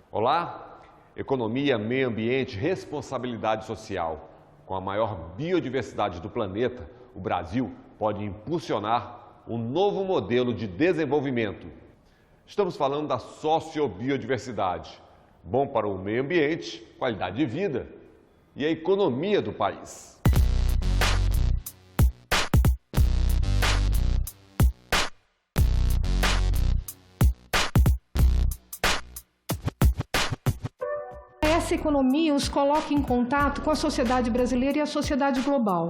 Olá, economia, meio ambiente, responsabilidade social. Com a maior biodiversidade do planeta, o Brasil pode impulsionar um novo modelo de desenvolvimento. Estamos falando da sociobiodiversidade, bom para o meio ambiente, qualidade de vida e a economia do país. Essa economia os coloca em contato com a sociedade brasileira e a sociedade global,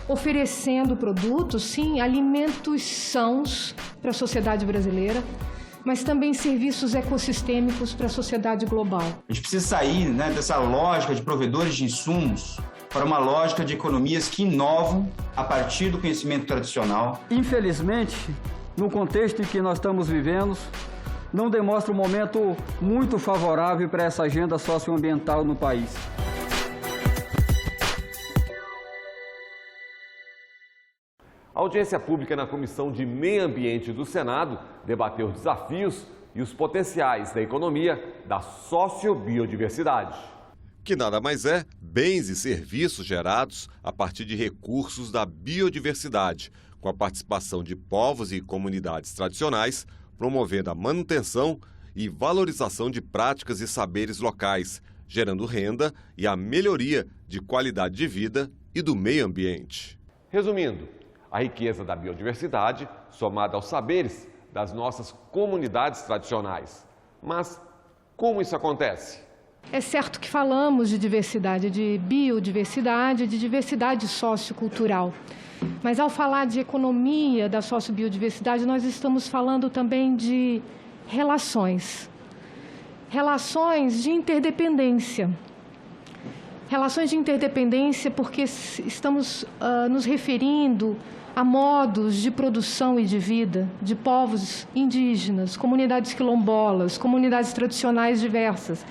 oferecendo produtos, sim, alimentos sãos para a sociedade brasileira, mas também serviços ecossistêmicos para a sociedade global. A gente precisa sair, dessa lógica de provedores de insumos para uma lógica de economias que inovam a partir do conhecimento tradicional. Infelizmente, no contexto em que nós estamos vivendo, não demonstra um momento muito favorável para essa agenda socioambiental no país. A audiência pública na Comissão de Meio Ambiente do Senado debateu os desafios e os potenciais da economia da sociobiodiversidade. Que nada mais é bens e serviços gerados a partir de recursos da biodiversidade, com a participação de povos e comunidades tradicionais, promovendo a manutenção e valorização de práticas e saberes locais, gerando renda e a melhoria de qualidade de vida e do meio ambiente. Resumindo, a riqueza da biodiversidade somada aos saberes das nossas comunidades tradicionais. Mas como isso acontece? É certo que falamos de diversidade, de biodiversidade, de diversidade sociocultural. Mas ao falar de economia da sociobiodiversidade, nós estamos falando também de relações. Relações de interdependência. Relações de interdependência porque estamos nos referindo a modos de produção e de vida de povos indígenas, comunidades quilombolas, comunidades tradicionais diversas,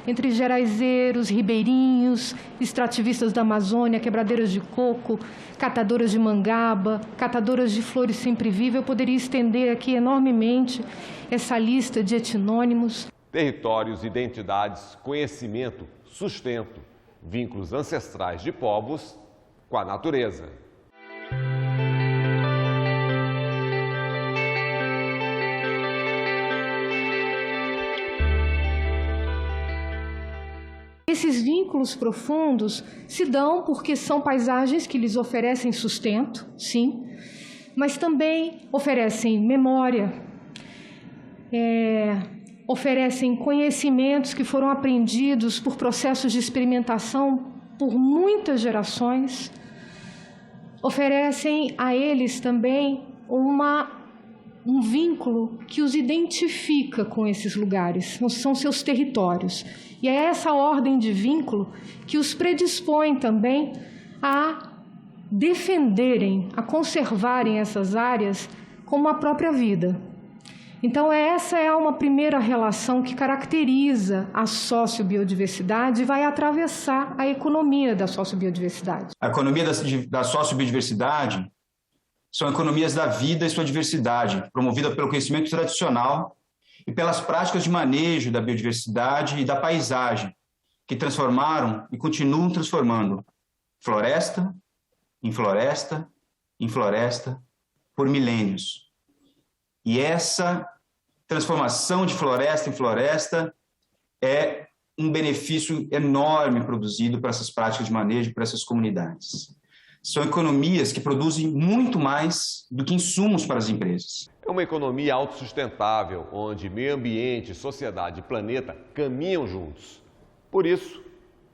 entre geraizeiros, ribeirinhos, extrativistas da Amazônia, quebradeiras de coco, catadoras de mangaba, catadoras de flores sempre vivas. Eu poderia estender aqui enormemente essa lista de etnônimos. Territórios, identidades, conhecimento, sustento, vínculos ancestrais de povos com a natureza. Esses vínculos profundos se dão porque são paisagens que lhes oferecem sustento, sim, mas também oferecem memória, oferecem conhecimentos que foram aprendidos por processos de experimentação por muitas gerações, oferecem a eles também um vínculo que os identifica com esses lugares, são seus territórios. E é essa ordem de vínculo que os predispõe também a defenderem, a conservarem essas áreas como a própria vida. Então, essa é uma primeira relação que caracteriza a sociobiodiversidade e vai atravessar a economia da sociobiodiversidade. A economia da sociobiodiversidade são economias da vida e sua diversidade, promovida pelo conhecimento tradicional e pelas práticas de manejo da biodiversidade e da paisagem, que transformaram e continuam transformando floresta em floresta em floresta por milênios. E essa transformação de floresta em floresta é um benefício enorme produzido por essas práticas de manejo para essas comunidades. São economias que produzem muito mais do que insumos para as empresas. É uma economia autossustentável, onde meio ambiente, sociedade e planeta caminham juntos. Por isso,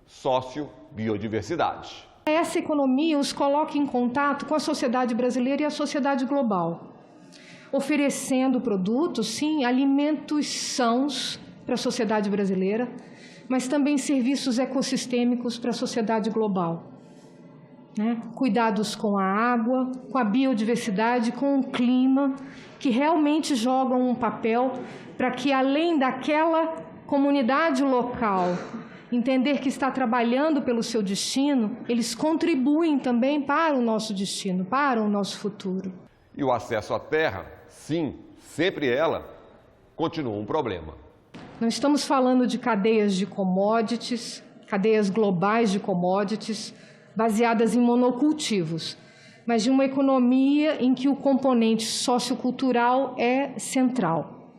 sociobiodiversidade. Essa economia os coloca em contato com a sociedade brasileira e a sociedade global, oferecendo produtos, sim, alimentos sãos para a sociedade brasileira, mas também serviços ecossistêmicos para a sociedade global. Cuidados com a água, com a biodiversidade, com o clima, que realmente jogam um papel para que, além daquela comunidade local entender que está trabalhando pelo seu destino, eles contribuem também para o nosso destino, para o nosso futuro. E o acesso à terra, sim, sempre ela, continua um problema. Não estamos falando de cadeias de commodities, cadeias globais de commodities, baseadas em monocultivos, mas de uma economia em que o componente sociocultural é central.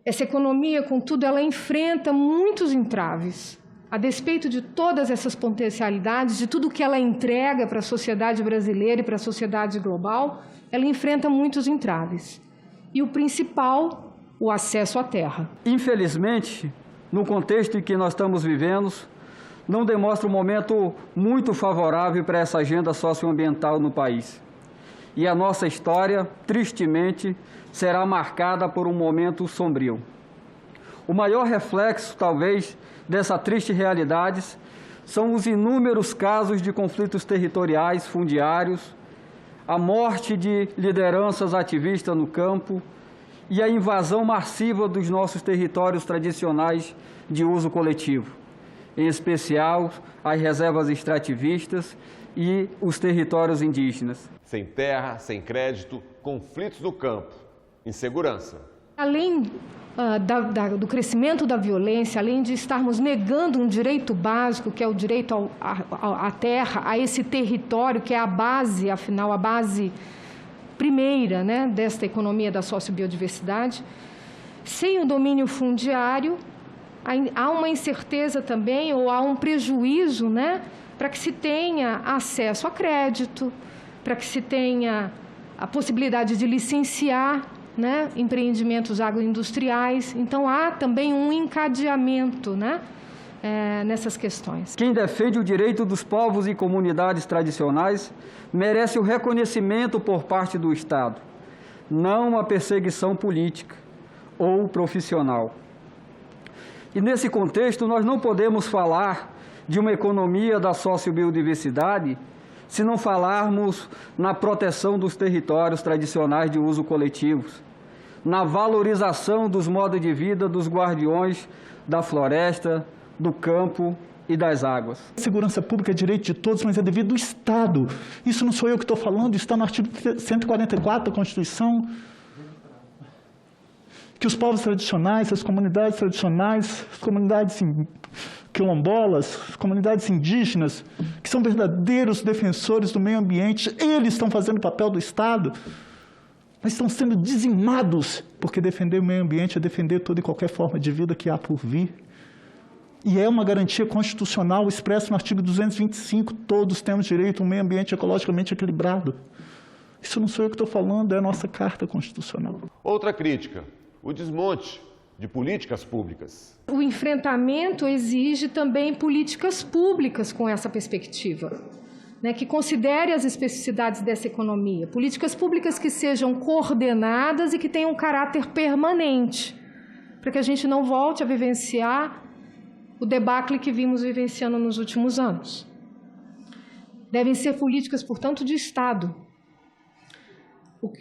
Essa economia, contudo, ela enfrenta muitos entraves. A despeito de todas essas potencialidades, de tudo que ela entrega para a sociedade brasileira e para a sociedade global, ela enfrenta muitos entraves. E o principal, o acesso à terra. Infelizmente, no contexto em que nós estamos vivendo, não demonstra um momento muito favorável para essa agenda socioambiental no país. E a nossa história, tristemente, será marcada por um momento sombrio. O maior reflexo, talvez, dessa triste realidade são os inúmeros casos de conflitos territoriais fundiários, a morte de lideranças ativistas no campo e a invasão massiva dos nossos territórios tradicionais de uso coletivo, em especial as reservas extrativistas e os territórios indígenas. Sem terra, sem crédito, conflitos no campo, insegurança. Além do crescimento da violência, além de estarmos negando um direito básico, que é o direito à terra, a esse território, que é a base, afinal, a base primeira, né, desta economia da sociobiodiversidade, sem o domínio fundiário, há uma incerteza também, ou há um prejuízo, né, para que se tenha acesso a crédito, para que se tenha a possibilidade de licenciar, né, empreendimentos agroindustriais. Então, há também um encadeamento, né, nessas questões. Quem defende o direito dos povos e comunidades tradicionais merece o reconhecimento por parte do Estado, não a perseguição política ou profissional. E nesse contexto, nós não podemos falar de uma economia da sociobiodiversidade se não falarmos na proteção dos territórios tradicionais de uso coletivos, na valorização dos modos de vida dos guardiões da floresta, do campo e das águas. Segurança pública é direito de todos, mas é dever do Estado. Isso não sou eu que estou falando, está no artigo 144 da Constituição. Que os povos tradicionais, as comunidades tradicionais, as comunidades quilombolas, as comunidades indígenas, que são verdadeiros defensores do meio ambiente, eles estão fazendo o papel do Estado, mas estão sendo dizimados, porque defender o meio ambiente é defender toda e qualquer forma de vida que há por vir. E é uma garantia constitucional expressa no artigo 225, todos temos direito a um meio ambiente ecologicamente equilibrado. Isso não sou eu que estou falando, é a nossa Carta Constitucional. Outra crítica, o desmonte de políticas públicas. O enfrentamento exige também políticas públicas com essa perspectiva, né, que considere as especificidades dessa economia. Políticas públicas que sejam coordenadas e que tenham um caráter permanente, para que a gente não volte a vivenciar o debacle que vimos vivenciando nos últimos anos. Devem ser políticas, portanto, de Estado.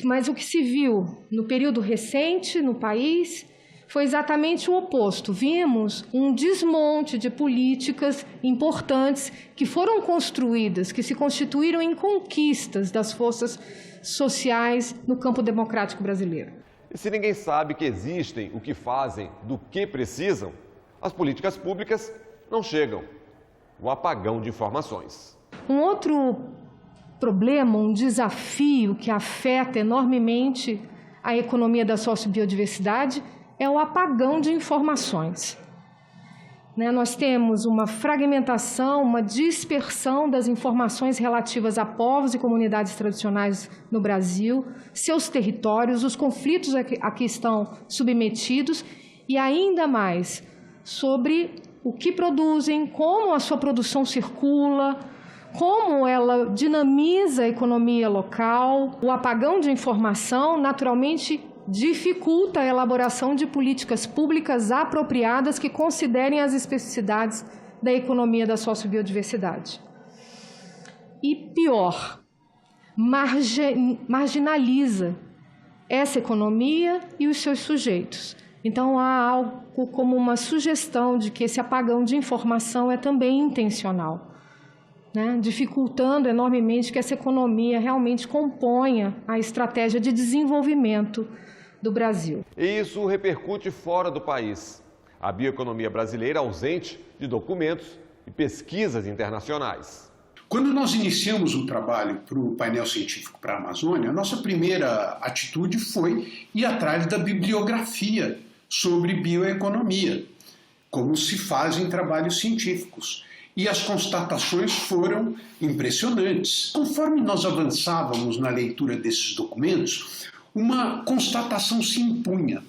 Mas o que se viu no período recente no país foi exatamente o oposto. Vimos um desmonte de políticas importantes que foram construídas, que se constituíram em conquistas das forças sociais no campo democrático brasileiro. E se ninguém sabe que existem, o que fazem, do que precisam, as políticas públicas não chegam. O apagão de informações. Um outro problema, um desafio que afeta enormemente a economia da sociobiodiversidade é o apagão de informações. Nós temos uma fragmentação, uma dispersão das informações relativas a povos e comunidades tradicionais no Brasil, seus territórios, os conflitos a que estão submetidos e ainda mais sobre o que produzem, como a sua produção circula, como ela dinamiza a economia local. O apagão de informação, naturalmente, dificulta a elaboração de políticas públicas apropriadas que considerem as especificidades da economia da sociobiodiversidade. E pior, marginaliza essa economia e os seus sujeitos. Então, há algo como uma sugestão de que esse apagão de informação é também intencional, né? Dificultando enormemente que essa economia realmente componha a estratégia de desenvolvimento do Brasil. E isso repercute fora do país. A bioeconomia brasileira ausente de documentos e pesquisas internacionais. Quando nós iniciamos o trabalho para o painel científico para a Amazônia, a nossa primeira atitude foi ir atrás da bibliografia sobre bioeconomia, como se faz em trabalhos científicos. E as constatações foram impressionantes. Conforme nós avançávamos na leitura desses documentos, uma constatação se impunha.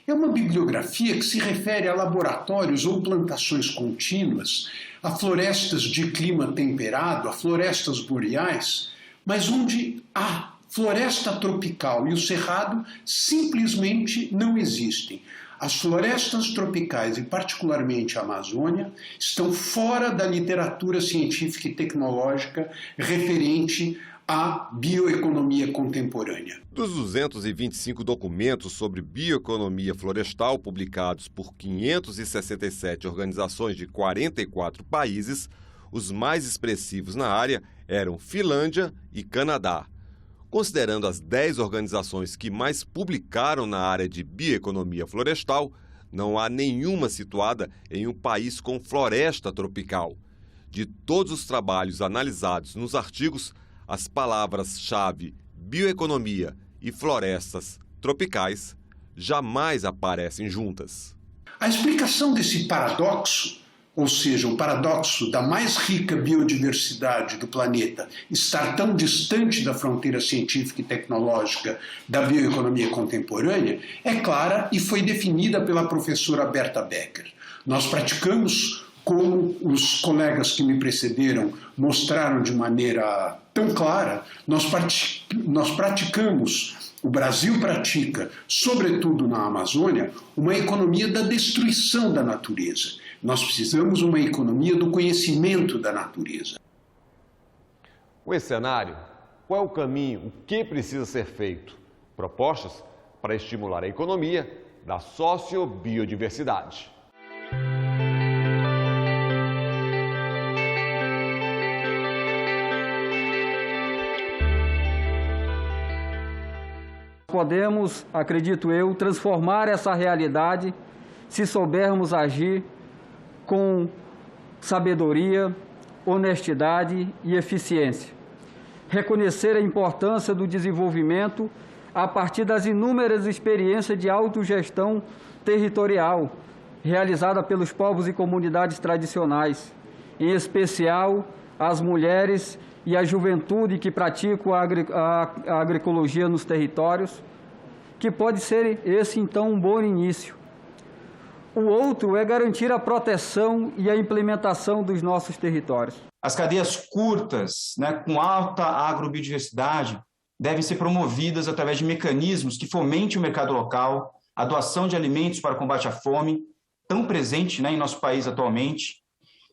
É uma bibliografia que se refere a laboratórios ou plantações contínuas, a florestas de clima temperado, a florestas boreais, mas onde a floresta tropical e o cerrado simplesmente não existem. As florestas tropicais, e particularmente a Amazônia, estão fora da literatura científica e tecnológica referente à bioeconomia contemporânea. Dos 225 documentos sobre bioeconomia florestal publicados por 567 organizações de 44 países, os mais expressivos na área eram Finlândia e Canadá. Considerando as 10 organizações que mais publicaram na área de bioeconomia florestal, não há nenhuma situada em um país com floresta tropical. De todos os trabalhos analisados nos artigos, as palavras-chave bioeconomia e florestas tropicais jamais aparecem juntas. A explicação desse paradoxo, ou seja, o paradoxo da mais rica biodiversidade do planeta estar tão distante da fronteira científica e tecnológica da bioeconomia contemporânea, é clara e foi definida pela professora Berta Becker. Nós praticamos, como os colegas que me precederam mostraram de maneira tão clara, nós praticamos, o Brasil pratica, sobretudo na Amazônia, uma economia da destruição da natureza. Nós precisamos de uma economia do conhecimento da natureza. Com esse cenário, qual é o caminho, o que precisa ser feito? Propostas para estimular a economia da sociobiodiversidade. Podemos, acredito eu, transformar essa realidade se soubermos agir com sabedoria, honestidade e eficiência. Reconhecer a importância do desenvolvimento a partir das inúmeras experiências de autogestão territorial realizada pelos povos e comunidades tradicionais, em especial as mulheres e a juventude que praticam a agroecologia nos territórios, que pode ser esse, então, um bom início. O outro é garantir a proteção e a implementação dos nossos territórios. As cadeias curtas, com alta agrobiodiversidade, devem ser promovidas através de mecanismos que fomentem o mercado local, a doação de alimentos para o combate à fome, tão presente em nosso país atualmente,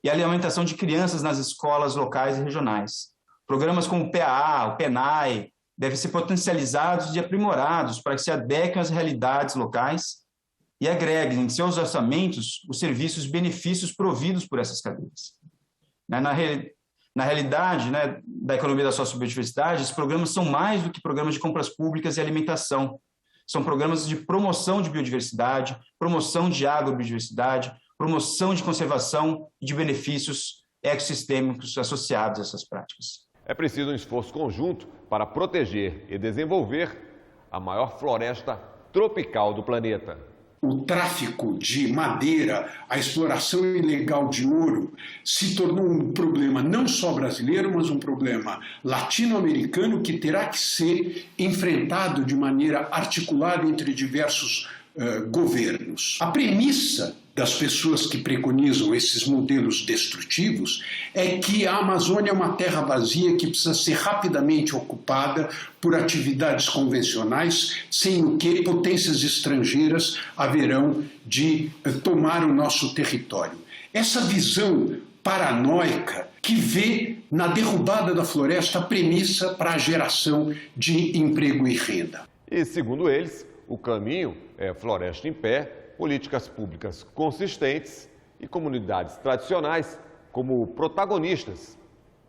e a alimentação de crianças nas escolas locais e regionais. Programas como o PAA, o PENAI, devem ser potencializados e aprimorados para que se adequem às realidades locais e agreguem em seus orçamentos os serviços e benefícios providos por essas cadeias. Na realidade da economia da sociobiodiversidade, esses programas são mais do que programas de compras públicas e alimentação. São programas de promoção de biodiversidade, promoção de agrobiodiversidade, promoção de conservação e de benefícios ecossistêmicos associados a essas práticas. É preciso um esforço conjunto para proteger e desenvolver a maior floresta tropical do planeta. O tráfico de madeira, a exploração ilegal de ouro se tornou um problema não só brasileiro, mas um problema latino-americano que terá que ser enfrentado de maneira articulada entre diversos governos. A premissa das pessoas que preconizam esses modelos destrutivos é que a Amazônia é uma terra vazia que precisa ser rapidamente ocupada por atividades convencionais, sem o que potências estrangeiras haverão de tomar o nosso território. Essa visão paranoica que vê na derrubada da floresta a premissa para a geração de emprego e renda. E, segundo eles, o caminho é floresta em pé, políticas públicas consistentes e comunidades tradicionais como protagonistas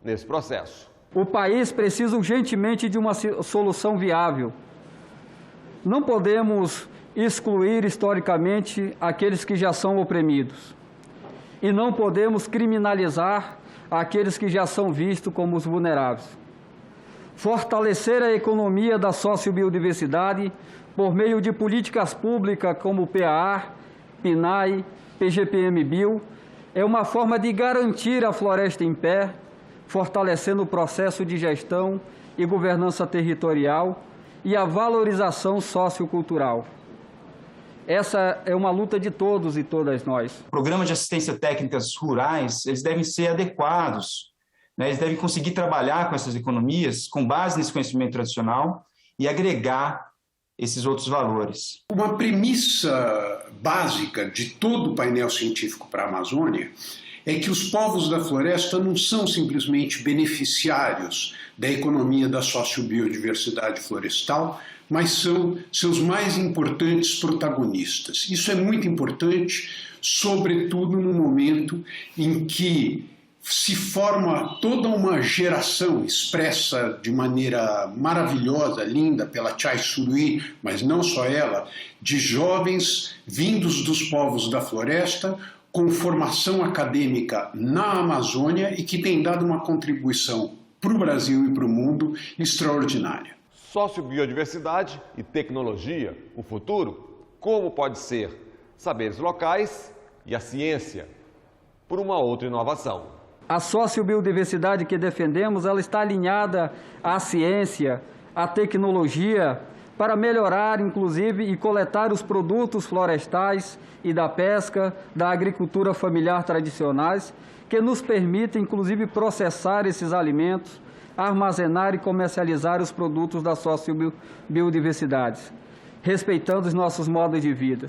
nesse processo. O país precisa urgentemente de uma solução viável Não podemos excluir historicamente aqueles que já são oprimidos. E não podemos criminalizar aqueles que já são vistos como os vulneráveis. Fortalecer a economia da sociobiodiversidade por meio de políticas públicas como o PAR, PNAE, PGPM-Bio, é uma forma de garantir a floresta em pé, fortalecendo o processo de gestão e governança territorial e a valorização sociocultural. Essa é uma luta de todos e todas nós. Programas de assistência técnicas rurais, eles devem ser adequados, né? Eles devem conseguir trabalhar com essas economias com base nesse conhecimento tradicional e agregar esses outros valores. Uma premissa básica de todo o painel científico para a Amazônia é que os povos da floresta não são simplesmente beneficiários da economia da sociobiodiversidade florestal, mas são seus mais importantes protagonistas. Isso é muito importante, sobretudo no momento em que se forma toda uma geração expressa de maneira maravilhosa, linda, pela Chai Suruí, mas não só ela, de jovens vindos dos povos da floresta, com formação acadêmica na Amazônia e que tem dado uma contribuição para o Brasil e para o mundo extraordinária. Sociobiodiversidade e tecnologia, o futuro, como pode ser? Saberes locais e a ciência, por uma outra inovação. A sociobiodiversidade que defendemos, ela está alinhada à ciência, à tecnologia, para melhorar, inclusive, e coletar os produtos florestais e da pesca, da agricultura familiar tradicionais, que nos permitem, inclusive, processar esses alimentos, armazenar e comercializar os produtos da sociobiodiversidade, respeitando os nossos modos de vida.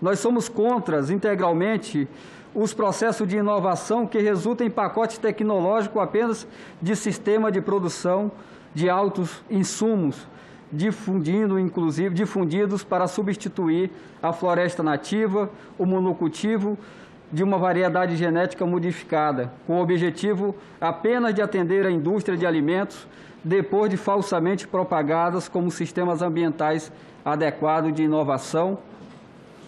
Nós somos contra, integralmente, os processos de inovação que resultam em pacote tecnológico apenas de sistema de produção de altos insumos, difundidos para substituir a floresta nativa, o monocultivo de uma variedade genética modificada, com o objetivo apenas de atender a indústria de alimentos, depois de falsamente propagadas como sistemas ambientais adequados de inovação.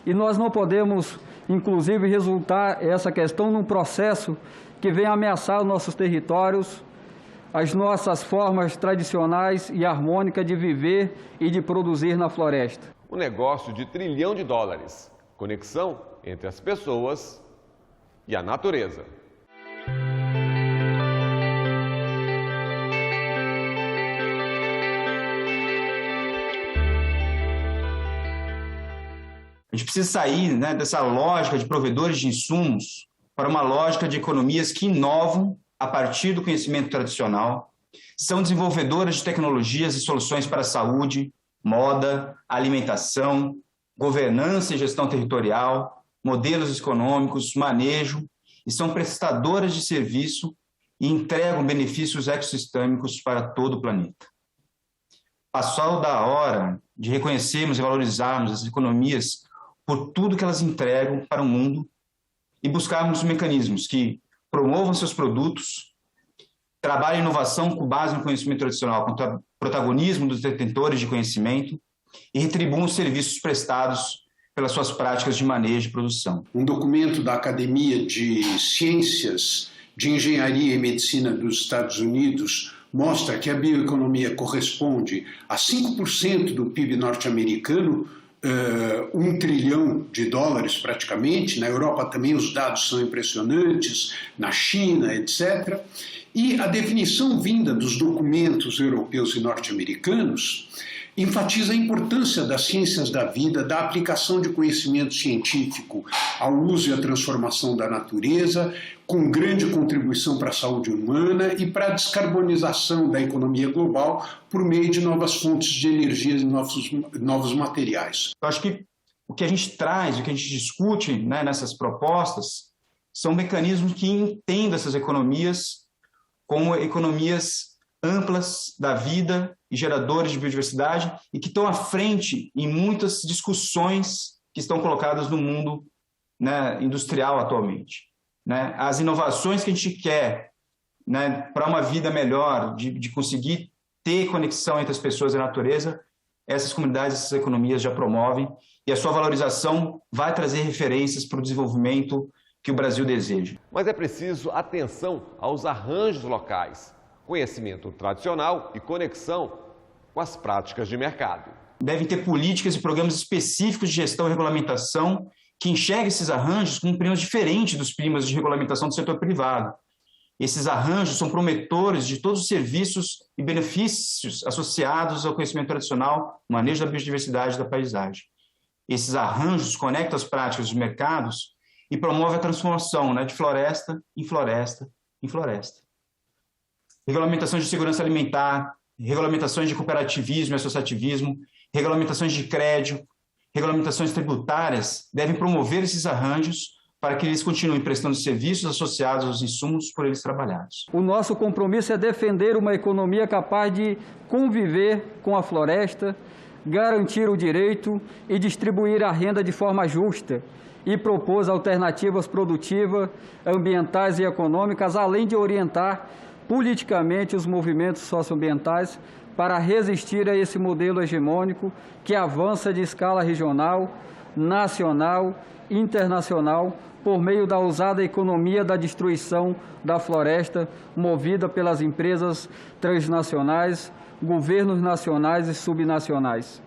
E nós não podemos, inclusive, resultar essa questão num processo que venha ameaçar os nossos territórios, as nossas formas tradicionais e harmônicas de viver e de produzir na floresta. Um negócio de $1 trilhão, conexão entre as pessoas e a natureza. A gente precisa sair, né, dessa lógica de provedores de insumos para uma lógica de economias que inovam a partir do conhecimento tradicional, são desenvolvedoras de tecnologias e soluções para a saúde, moda, alimentação, governança e gestão territorial, modelos econômicos, manejo, e são prestadoras de serviço e entregam benefícios ecossistêmicos para todo o planeta. Passou da hora de reconhecermos e valorizarmos as economias por tudo que elas entregam para o mundo e buscarmos mecanismos que promovam seus produtos, trabalhem inovação com base no conhecimento tradicional, com o protagonismo dos detentores de conhecimento e retribuam os serviços prestados pelas suas práticas de manejo e produção. Um documento da Academia de Ciências de Engenharia e Medicina dos Estados Unidos mostra que a bioeconomia corresponde a 5% do PIB norte-americano, $1 trilhão praticamente. Na Europa também os dados são impressionantes, na China, etc. E a definição vinda dos documentos europeus e norte-americanos enfatiza a importância das ciências da vida, da aplicação de conhecimento científico ao uso e à transformação da natureza, com grande contribuição para a saúde humana e para a descarbonização da economia global por meio de novas fontes de energia e novos materiais. Eu acho que o que a gente traz, o que a gente discute, né, nessas propostas, são mecanismos que entendam essas economias como economias amplas da vida e geradores de biodiversidade e que estão à frente em muitas discussões que estão colocadas no mundo, né, industrial atualmente. Né? As inovações que a gente quer, né, para uma vida melhor, de conseguir ter conexão entre as pessoas e a natureza, essas comunidades, essas economias já promovem, e a sua valorização vai trazer referências para o desenvolvimento que o Brasil deseja. Mas é preciso atenção aos arranjos locais, conhecimento tradicional e conexão com as práticas de mercado. Devem ter políticas e programas específicos de gestão e regulamentação que enxerguem esses arranjos como primas diferentes dos primas de regulamentação do setor privado. Esses arranjos são prometores de todos os serviços e benefícios associados ao conhecimento tradicional, manejo da biodiversidade e da paisagem. Esses arranjos conectam as práticas dos mercados e promovem a transformação, de floresta em floresta em floresta. Regulamentações de segurança alimentar, regulamentações de cooperativismo e associativismo, regulamentações de crédito, regulamentações tributárias devem promover esses arranjos para que eles continuem prestando serviços associados aos insumos por eles trabalhados. O nosso compromisso é defender uma economia capaz de conviver com a floresta, garantir o direito e distribuir a renda de forma justa e propor alternativas produtivas, ambientais e econômicas, além de orientar politicamente os movimentos socioambientais para resistir a esse modelo hegemônico que avança de escala regional, nacional e internacional por meio da ousada economia da destruição da floresta movida pelas empresas transnacionais, governos nacionais e subnacionais.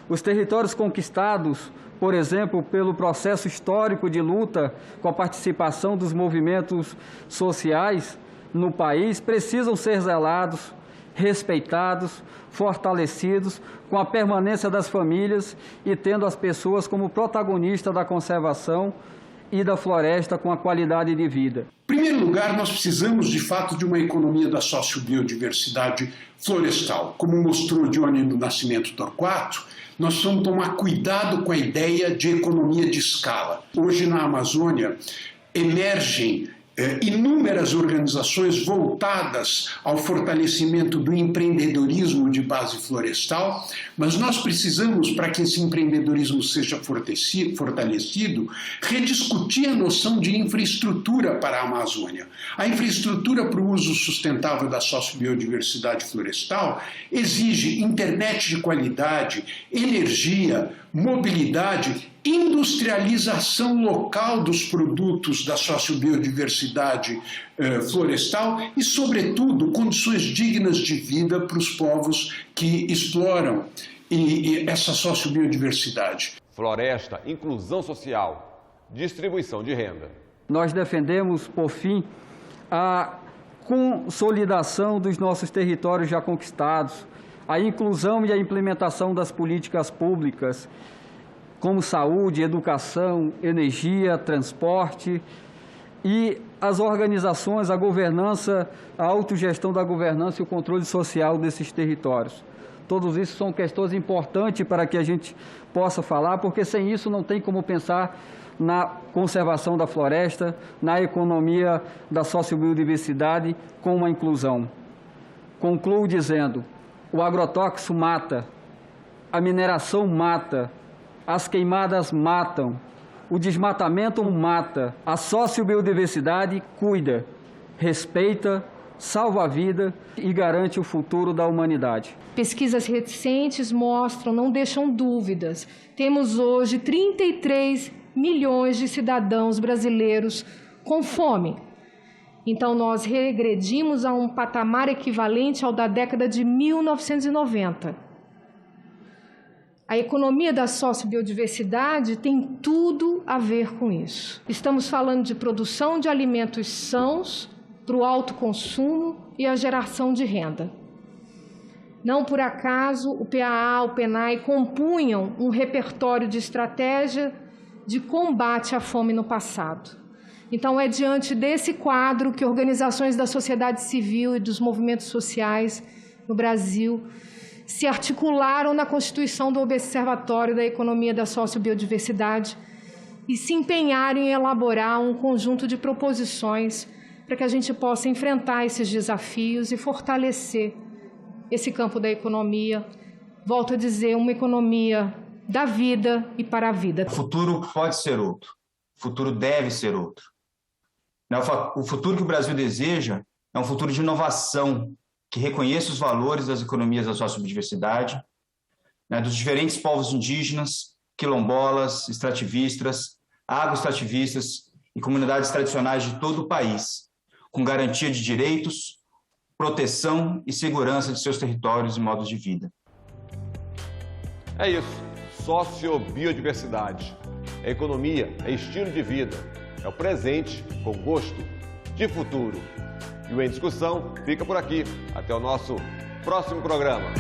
Os territórios conquistados, por exemplo, pelo processo histórico de luta com a participação dos movimentos sociais no país, precisam ser zelados, respeitados, fortalecidos, com a permanência das famílias e tendo as pessoas como protagonistas da conservação e da floresta com a qualidade de vida. Em primeiro lugar, nós precisamos, de fato, de uma economia da sociobiodiversidade florestal. Como mostrou Johnny do Nascimento Torquato, nós precisamos tomar cuidado com a ideia de economia de escala. Hoje, na Amazônia, emergem inúmeras organizações voltadas ao fortalecimento do empreendedorismo de base florestal, mas nós precisamos, para que esse empreendedorismo seja fortalecido, rediscutir a noção de infraestrutura para a Amazônia. A infraestrutura para o uso sustentável da sociobiodiversidade florestal exige internet de qualidade, energia, mobilidade, industrialização local dos produtos da sociobiodiversidade florestal e, sobretudo, condições dignas de vida para os povos que exploram essa sociobiodiversidade. Floresta, inclusão social, distribuição de renda. Nós defendemos, por fim, a consolidação dos nossos territórios já conquistados, a inclusão e a implementação das políticas públicas, como saúde, educação, energia, transporte e as organizações, a governança, a autogestão da governança e o controle social desses territórios. Todos isso são questões importantes para que a gente possa falar, porque sem isso não tem como pensar na conservação da floresta, na economia da sociobiodiversidade com uma inclusão. Concluo dizendo, o agrotóxico mata, a mineração mata, as queimadas matam, o desmatamento mata, a sociobiodiversidade cuida, respeita, salva a vida e garante o futuro da humanidade. Pesquisas recentes mostram, não deixam dúvidas, temos hoje 33 milhões de cidadãos brasileiros com fome. Então, nós regredimos a um patamar equivalente ao da década de 1990. A economia da sociobiodiversidade tem tudo a ver com isso. Estamos falando de produção de alimentos sãos para o alto consumo e a geração de renda. Não por acaso o PAA, o PENAI compunham um repertório de estratégia de combate à fome no passado. Então, é diante desse quadro que organizações da sociedade civil e dos movimentos sociais no Brasil se articularam na constituição do Observatório da Economia da Sociobiodiversidade e se empenharam em elaborar um conjunto de proposições para que a gente possa enfrentar esses desafios e fortalecer esse campo da economia. Volto a dizer, uma economia da vida e para a vida. O futuro pode ser outro, o futuro deve ser outro. O futuro que o Brasil deseja é um futuro de inovação, que reconheça os valores das economias da sociobiodiversidade, dos diferentes povos indígenas, quilombolas, extrativistas, agroextrativistas e comunidades tradicionais de todo o país, com garantia de direitos, proteção e segurança de seus territórios e modos de vida. É isso, sociobiodiversidade. É economia, é estilo de vida, é o presente com gosto de futuro. E o Em Discussão fica por aqui. Até o nosso próximo programa.